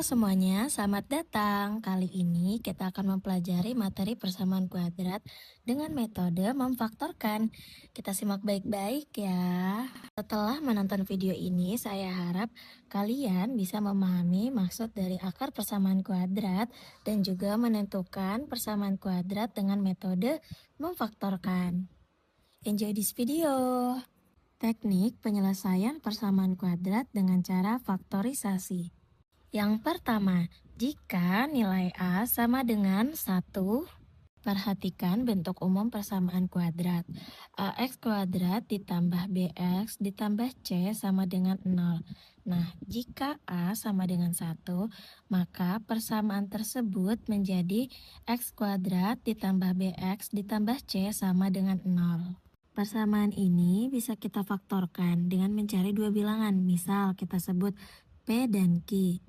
semuanya, selamat datang. Kali ini kita akan mempelajari materi persamaan kuadrat dengan metode memfaktorkan. Kita simak baik-baik ya. Setelah menonton video ini, saya harap kalian bisa memahami maksud dari akar persamaan kuadrat dan juga menentukan persamaan kuadrat dengan metode memfaktorkan. Enjoy this video. Teknik penyelesaian persamaan kuadrat dengan cara faktorisasi. Yang pertama, jika nilai A sama dengan 1, perhatikan bentuk umum persamaan kuadrat. AX kuadrat ditambah BX ditambah C sama dengan 0. Nah, jika A sama dengan 1, maka persamaan tersebut menjadi X kuadrat ditambah BX ditambah C sama dengan 0. Persamaan ini bisa kita faktorkan dengan mencari dua bilangan. Misal kita sebut P dan Q.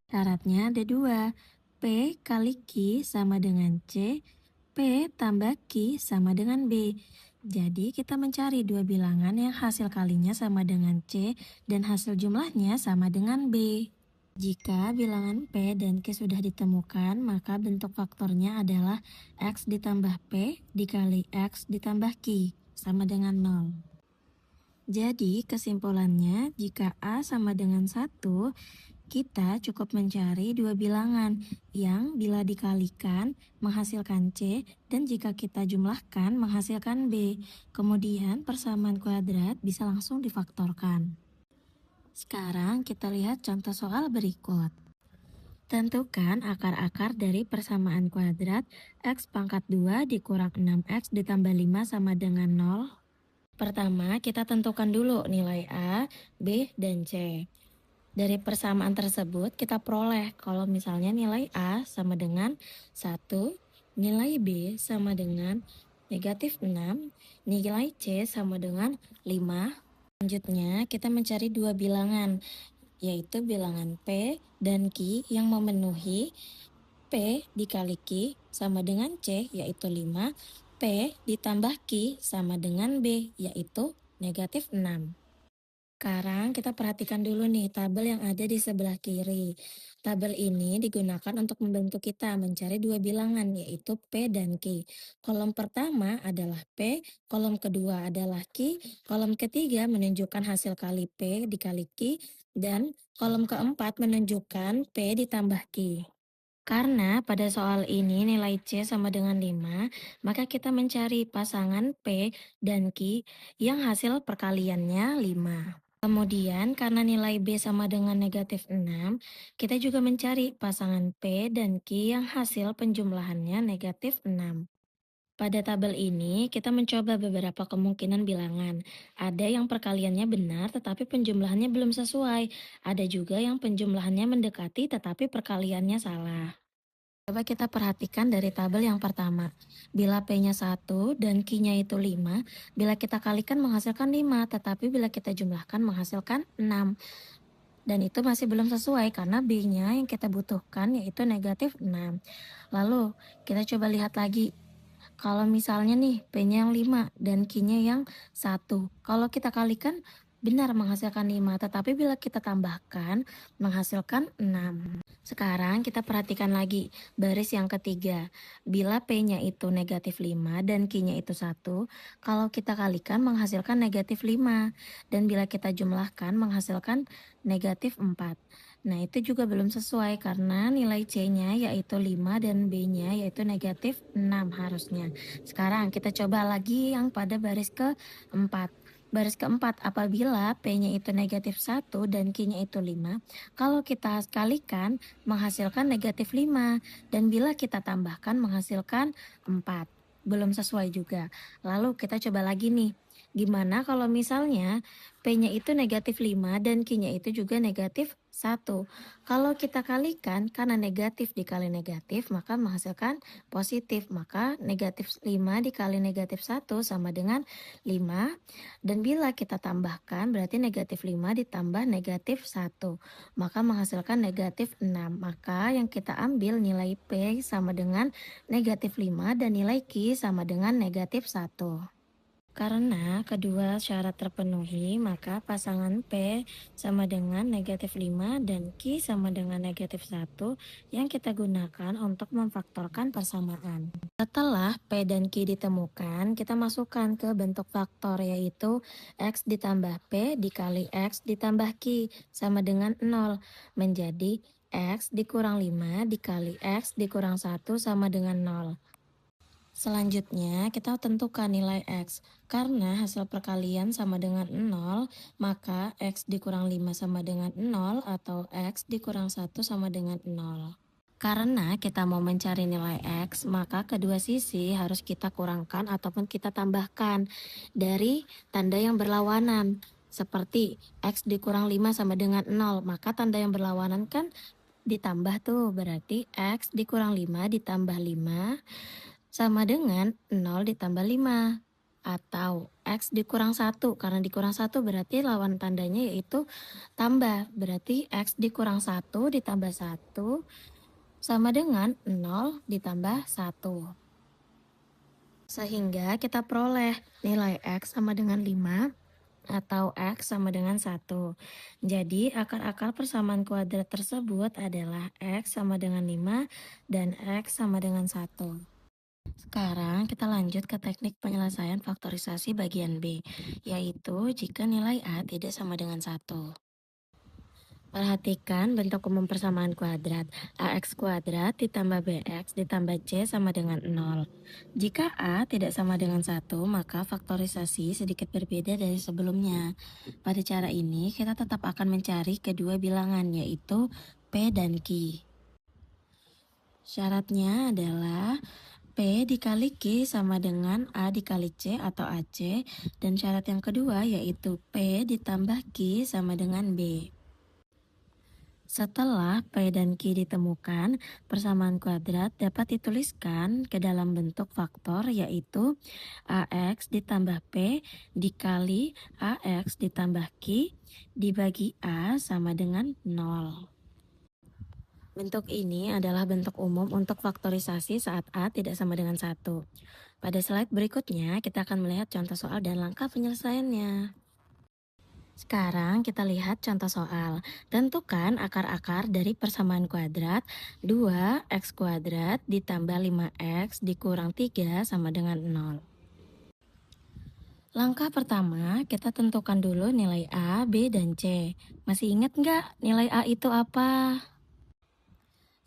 Syaratnya ada dua, P kali Q sama dengan C, P tambah Q sama dengan B. Jadi kita mencari dua bilangan yang hasil kalinya sama dengan C dan hasil jumlahnya sama dengan B. Jika bilangan P dan Q sudah ditemukan, maka bentuk faktornya adalah X ditambah P dikali X ditambah Q sama dengan 0. Jadi kesimpulannya, jika A sama dengan 1, kita cukup mencari dua bilangan yang bila dikalikan menghasilkan C dan jika kita jumlahkan menghasilkan B. Kemudian persamaan kuadrat bisa langsung difaktorkan. Sekarang kita lihat contoh soal berikut. Tentukan akar-akar dari persamaan kuadrat X pangkat 2 dikurang 6X ditambah 5 sama dengan 0. Pertama, kita tentukan dulu nilai A, B, dan C. Dari persamaan tersebut kita peroleh kalau misalnya nilai A sama dengan 1, nilai B sama dengan negatif 6, nilai C sama dengan 5. Selanjutnya kita mencari dua bilangan, yaitu bilangan P dan Q yang memenuhi. P dikali Q sama dengan C yaitu 5, P ditambah Q sama dengan B yaitu negatif 6. Sekarang kita perhatikan dulu nih tabel yang ada di sebelah kiri. Tabel ini digunakan untuk membantu kita mencari dua bilangan yaitu P dan Q. Kolom pertama adalah P, kolom kedua adalah Q, kolom ketiga menunjukkan hasil kali P dikali Q, dan kolom keempat menunjukkan P ditambah Q. Karena pada soal ini nilai C sama dengan 5, maka kita mencari pasangan P dan Q yang hasil perkaliannya 5. Kemudian karena nilai B sama dengan negatif 6, kita juga mencari pasangan P dan Q yang hasil penjumlahannya negatif 6. Pada tabel ini, kita mencoba beberapa kemungkinan bilangan. Ada yang perkaliannya benar tetapi penjumlahannya belum sesuai. Ada juga yang penjumlahannya mendekati tetapi perkaliannya salah. Coba kita perhatikan dari tabel yang pertama. Bila P-nya 1 dan Q-nya itu 5, bila kita kalikan menghasilkan 5, tetapi bila kita jumlahkan menghasilkan 6. Dan itu masih belum sesuai karena B-nya yang kita butuhkan yaitu negatif 6. Lalu kita coba lihat lagi. Kalau misalnya nih P-nya yang 5 dan Q-nya yang 1. Kalau kita kalikan benar menghasilkan 5, tetapi bila kita tambahkan menghasilkan 6. Sekarang kita perhatikan lagi baris yang ketiga. Bila P-nya itu negatif 5 dan Q-nya itu 1, kalau kita kalikan menghasilkan negatif 5. Dan bila kita jumlahkan menghasilkan negatif 4. Nah itu juga belum sesuai karena nilai C-nya yaitu 5 dan B-nya yaitu negatif 6 harusnya. Sekarang kita coba lagi yang pada baris keempat. Baris keempat, apabila P-nya itu negatif 1 dan Q-nya itu 5, kalau kita kalikan menghasilkan negatif 5, dan bila kita tambahkan menghasilkan 4. Belum sesuai juga. Lalu kita coba lagi nih, gimana kalau misalnya P-nya itu negatif 5 dan Q-nya itu juga negatif 1. Kalau kita kalikan, karena negatif dikali negatif, maka menghasilkan positif. Maka negatif 5 dikali negatif 1 sama dengan 5. Dan bila kita tambahkan, berarti negatif 5 ditambah negatif 1. Maka menghasilkan negatif 6. Maka yang kita ambil nilai P sama dengan negatif 5 dan nilai Q sama dengan negatif 1. Karena kedua syarat terpenuhi, maka pasangan P sama dengan negatif 5 dan Q sama dengan negatif 1 yang kita gunakan untuk memfaktorkan persamaan. Setelah P dan Q ditemukan, kita masukkan ke bentuk faktor, yaitu X ditambah P dikali X ditambah Q sama dengan 0, menjadi X dikurang 5 dikali X dikurang 1 sama dengan 0. Selanjutnya, kita tentukan nilai X. Karena hasil perkalian sama dengan 0, maka X dikurang 5 sama dengan 0 atau X dikurang 1 sama dengan 0. Karena kita mau mencari nilai X, maka kedua sisi harus kita kurangkan ataupun kita tambahkan dari tanda yang berlawanan. Seperti X dikurang 5 sama dengan 0, maka tanda yang berlawanan kan ditambah tuh, berarti X dikurang 5 ditambah 5 sama dengan 0 ditambah 5. Atau X dikurang 1, karena dikurang 1 berarti lawan tandanya yaitu tambah. Berarti X dikurang 1 ditambah 1 sama dengan 0 ditambah 1. Sehingga kita peroleh nilai X sama dengan 5 atau X sama dengan 1. Jadi akar-akar persamaan kuadrat tersebut adalah X sama dengan 5 dan X sama dengan 1. Sekarang kita lanjut ke teknik penyelesaian faktorisasi bagian B, yaitu jika nilai A tidak sama dengan 1. Perhatikan bentuk umum persamaan kuadrat. AX kuadrat ditambah BX ditambah C sama dengan 0. Jika A tidak sama dengan 1, maka faktorisasi sedikit berbeda dari sebelumnya. Pada cara ini, kita tetap akan mencari kedua bilangan, yaitu P dan Q. Syaratnya adalah P dikali Q sama dengan A dikali C atau AC, dan syarat yang kedua yaitu P ditambah Q sama dengan B. Setelah P dan Q ditemukan, persamaan kuadrat dapat dituliskan ke dalam bentuk faktor, yaitu AX ditambah P dikali AX ditambah Q dibagi A sama dengan 0. Bentuk ini adalah bentuk umum untuk faktorisasi saat A tidak sama dengan 1. Pada slide berikutnya, kita akan melihat contoh soal dan langkah penyelesaiannya. Sekarang kita lihat contoh soal. Tentukan akar-akar dari persamaan kuadrat 2x kuadrat ditambah 5x dikurang 3 sama dengan 0. Langkah pertama, kita tentukan dulu nilai A, B, dan C. Masih ingat nggak nilai A itu apa?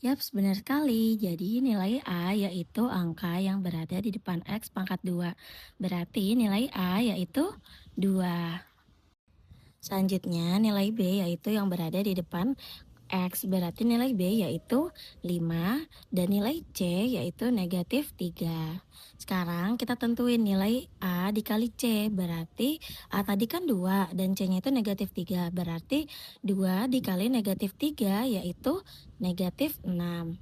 Yap, benar sekali. Jadi nilai A yaitu angka yang berada di depan X pangkat 2. Berarti nilai A yaitu 2. Selanjutnya nilai B yaitu yang berada di depan X, berarti nilai B yaitu 5 dan nilai C yaitu negatif 3. Sekarang kita tentuin nilai A dikali C, berarti A tadi kan 2 dan C-nya itu negatif 3, berarti 2 dikali negatif 3 yaitu negatif 6.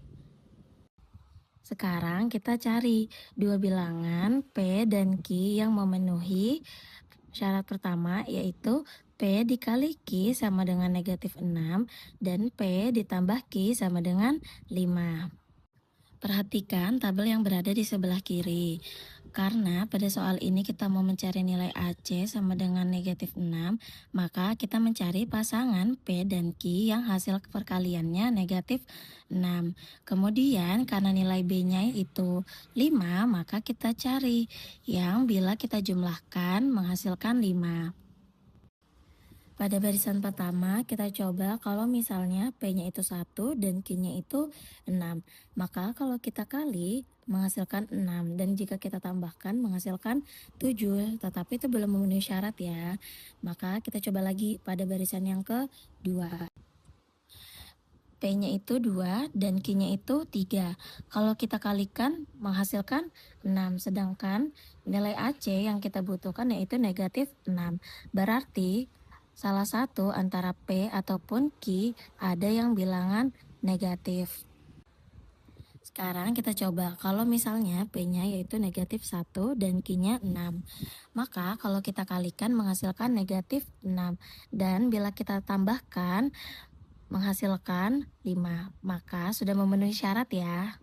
Sekarang kita cari dua bilangan P dan Q yang memenuhi syarat pertama, yaitu P dikali Q sama dengan negatif 6 dan P ditambah Q sama dengan 5. Perhatikan tabel yang berada di sebelah kiri. Karena pada soal ini kita mau mencari nilai AC sama dengan negatif 6, maka kita mencari pasangan P dan Q yang hasil perkaliannya negatif 6. Kemudian karena nilai B-nya itu 5, maka kita cari yang bila kita jumlahkan menghasilkan 5. Pada barisan pertama, kita coba kalau misalnya P-nya itu 1 dan Q-nya itu 6. Maka kalau kita kali menghasilkan 6 dan jika kita tambahkan menghasilkan 7. Tetapi itu belum memenuhi syarat ya. Maka kita coba lagi pada barisan yang kedua. P-nya itu 2 dan Q-nya itu 3. Kalau kita kalikan menghasilkan 6. Sedangkan nilai AC yang kita butuhkan yaitu negatif 6. Berarti salah satu antara P ataupun Q ada yang bilangan negatif. Sekarang kita coba kalau misalnya P-nya yaitu negatif 1 dan Q-nya 6. Maka kalau kita kalikan menghasilkan negatif 6. Dan bila kita tambahkan menghasilkan 5. Maka sudah memenuhi syarat ya.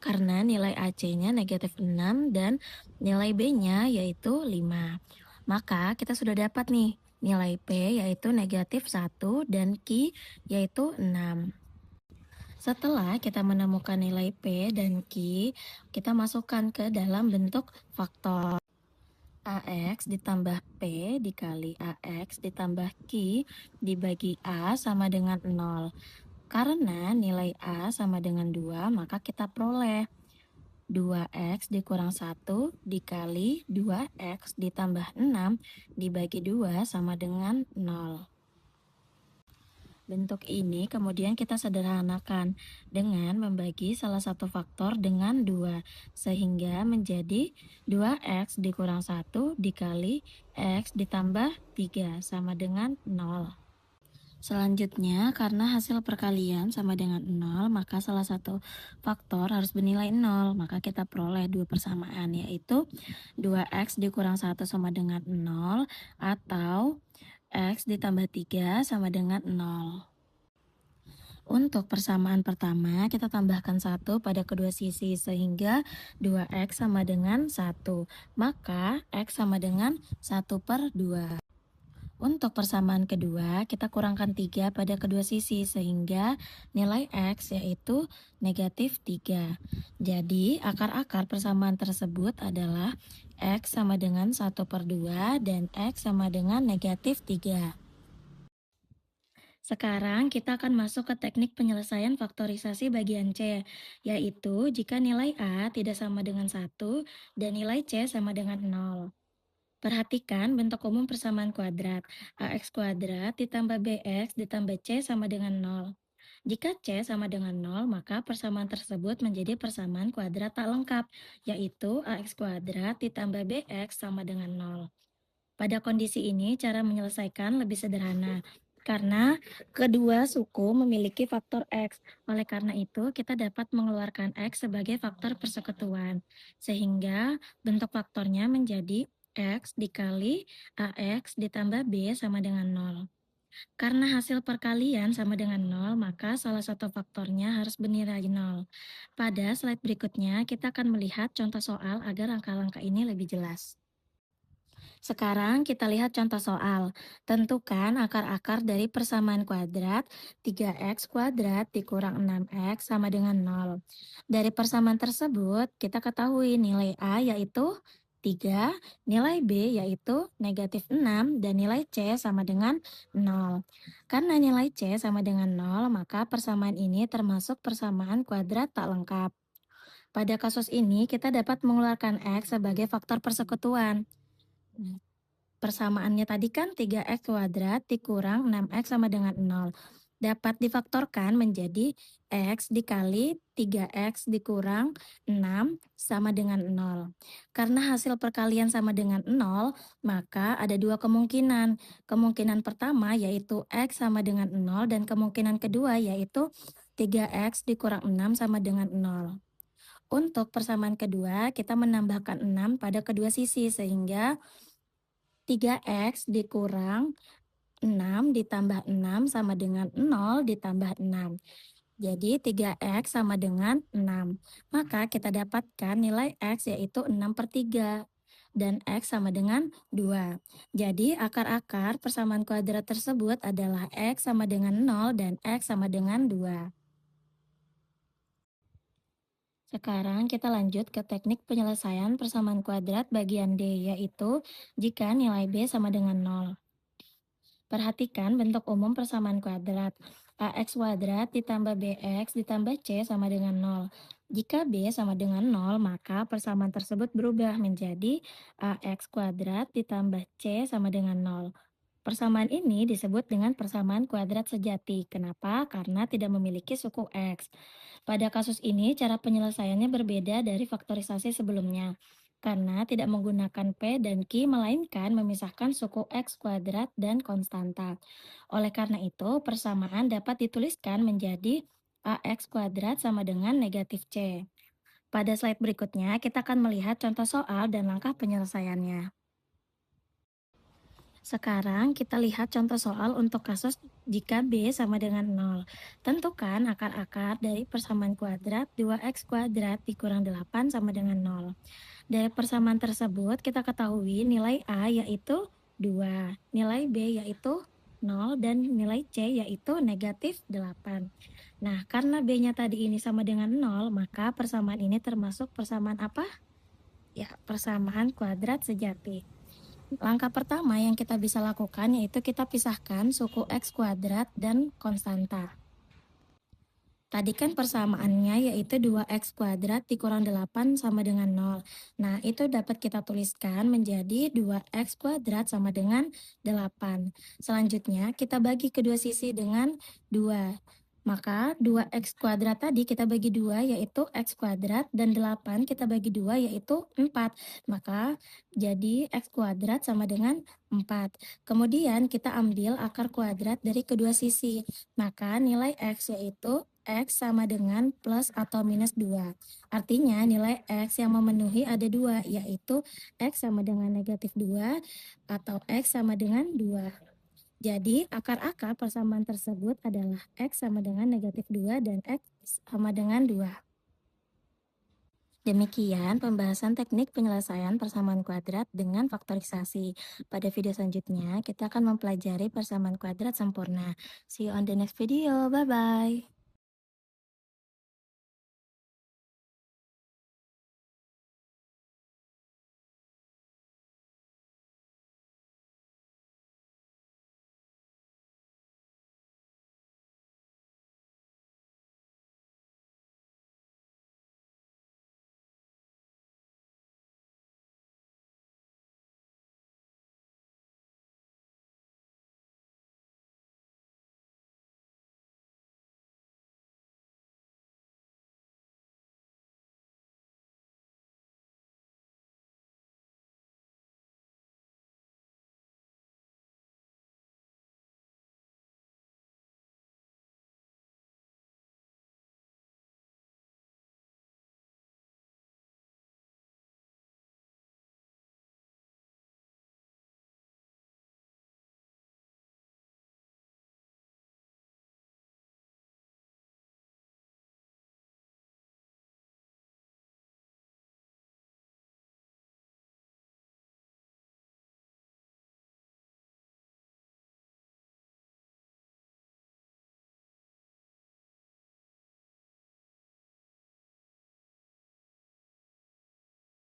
karena nilai AC-nya negatif 6 dan nilai B-nya yaitu 5. Maka kita sudah dapat nih nilai P yaitu negatif 1 dan Q yaitu 6. Setelah kita menemukan nilai P dan Q, kita masukkan ke dalam bentuk faktor. AX ditambah P dikali AX ditambah Q dibagi A sama dengan 0. Karena nilai A sama dengan 2, maka kita peroleh 2X dikurang 1 dikali 2X ditambah 6 dibagi 2 sama dengan 0. Bentuk ini kemudian kita sederhanakan dengan membagi salah satu faktor dengan 2, sehingga menjadi 2X dikurang 1 dikali X ditambah 3 sama dengan 0. Selanjutnya, karena hasil perkalian sama dengan 0, maka salah satu faktor harus bernilai 0. Maka kita peroleh dua persamaan, yaitu 2X dikurang 1 sama dengan 0, atau X ditambah 3 sama dengan 0. Untuk persamaan pertama, kita tambahkan 1 pada kedua sisi, sehingga 2X sama dengan 1. Maka X sama dengan 1/2. Untuk persamaan kedua, kita kurangkan 3 pada kedua sisi, sehingga nilai X yaitu negatif 3. Jadi, akar-akar persamaan tersebut adalah X sama dengan 1/2 dan X sama dengan negatif 3. Sekarang kita akan masuk ke teknik penyelesaian faktorisasi bagian C, yaitu jika nilai A tidak sama dengan 1 dan nilai C sama dengan 0. Perhatikan bentuk umum persamaan kuadrat. AX kuadrat ditambah BX ditambah C sama dengan 0. Jika C sama dengan 0, maka persamaan tersebut menjadi persamaan kuadrat tak lengkap, yaitu AX kuadrat ditambah BX sama dengan 0. Pada kondisi ini, cara menyelesaikan lebih sederhana, karena kedua suku memiliki faktor X. Oleh karena itu, kita dapat mengeluarkan X sebagai faktor persekutuan, sehingga bentuk faktornya menjadi X dikali AX ditambah B sama dengan 0. Karena hasil perkalian sama dengan 0, maka salah satu faktornya harus bernilai 0. Pada slide berikutnya, kita akan melihat contoh soal agar angka-angka ini lebih jelas. Sekarang kita lihat contoh soal. Tentukan akar-akar dari persamaan kuadrat 3x kuadrat dikurang 6x sama dengan 0. Dari persamaan tersebut, kita ketahui nilai A yaitu 3, nilai B yaitu negatif 6, dan nilai C sama dengan 0. Karena nilai C sama dengan 0, maka persamaan ini termasuk persamaan kuadrat tak lengkap. Pada kasus ini, kita dapat mengeluarkan X sebagai faktor persekutuan. Persamaannya tadi kan 3x kuadrat dikurang 6x sama dengan 0. Dapat difaktorkan menjadi x dikali 3x dikurang 6 sama dengan 0. Karena hasil perkalian sama dengan 0, maka ada dua kemungkinan. Kemungkinan pertama yaitu x sama dengan 0 dan kemungkinan kedua yaitu 3x dikurang 6 sama dengan 0. Untuk persamaan kedua, kita menambahkan 6 pada kedua sisi sehingga 3x dikurang 6 ditambah 6 sama dengan 0 ditambah 6. Jadi 3x sama dengan 6. Maka kita dapatkan nilai x yaitu 6/3. Dan x sama dengan 2. Jadi akar-akar persamaan kuadrat tersebut adalah x sama dengan 0 dan x sama dengan 2. Sekarang kita lanjut ke teknik penyelesaian persamaan kuadrat bagian D, yaitu jika nilai B sama dengan 0. Perhatikan bentuk umum persamaan kuadrat. AX kuadrat ditambah BX ditambah C sama dengan 0. Jika B sama dengan 0, maka persamaan tersebut berubah menjadi AX kuadrat ditambah C sama dengan 0. Persamaan ini disebut dengan persamaan kuadrat sejati. Kenapa? Karena tidak memiliki suku X. Pada kasus ini, cara penyelesaiannya berbeda dari faktorisasi sebelumnya. Karena tidak menggunakan P dan Q, melainkan memisahkan suku X kuadrat dan konstanta. Oleh karena itu, persamaan dapat dituliskan menjadi AX kuadrat sama dengan negatif C. Pada slide berikutnya, kita akan melihat contoh soal dan langkah penyelesaiannya. Sekarang kita lihat contoh soal untuk kasus jika B sama dengan 0. Tentukan akar-akar dari persamaan kuadrat 2x kuadrat dikurang 8 sama dengan 0. Dari persamaan tersebut kita ketahui nilai A yaitu 2, nilai B yaitu 0, dan nilai C yaitu negatif 8. Nah, karena B-nya tadi ini sama dengan 0, maka persamaan ini termasuk persamaan apa? Ya, persamaan kuadrat sejati. Langkah pertama yang kita bisa lakukan yaitu kita pisahkan suku x kuadrat dan konstanta. Tadi kan persamaannya yaitu 2x kuadrat dikurang 8 sama dengan 0. Nah, itu dapat kita tuliskan menjadi 2x kuadrat sama dengan 8. Selanjutnya, kita bagi kedua sisi dengan 2. Maka 2x kuadrat tadi kita bagi 2 yaitu x kuadrat, dan 8 kita bagi 2 yaitu 4. Maka jadi x kuadrat sama dengan 4. Kemudian kita ambil akar kuadrat dari kedua sisi. Maka nilai x yaitu x sama dengan plus atau minus 2. Artinya nilai x yang memenuhi ada 2, yaitu x sama dengan negatif 2 atau x sama dengan 2. Jadi akar-akar persamaan tersebut adalah x sama dengan negatif 2 dan x sama dengan 2. Demikian pembahasan teknik penyelesaian persamaan kuadrat dengan faktorisasi. Pada video selanjutnya, kita akan mempelajari persamaan kuadrat sempurna. See you on the next video. Bye-bye.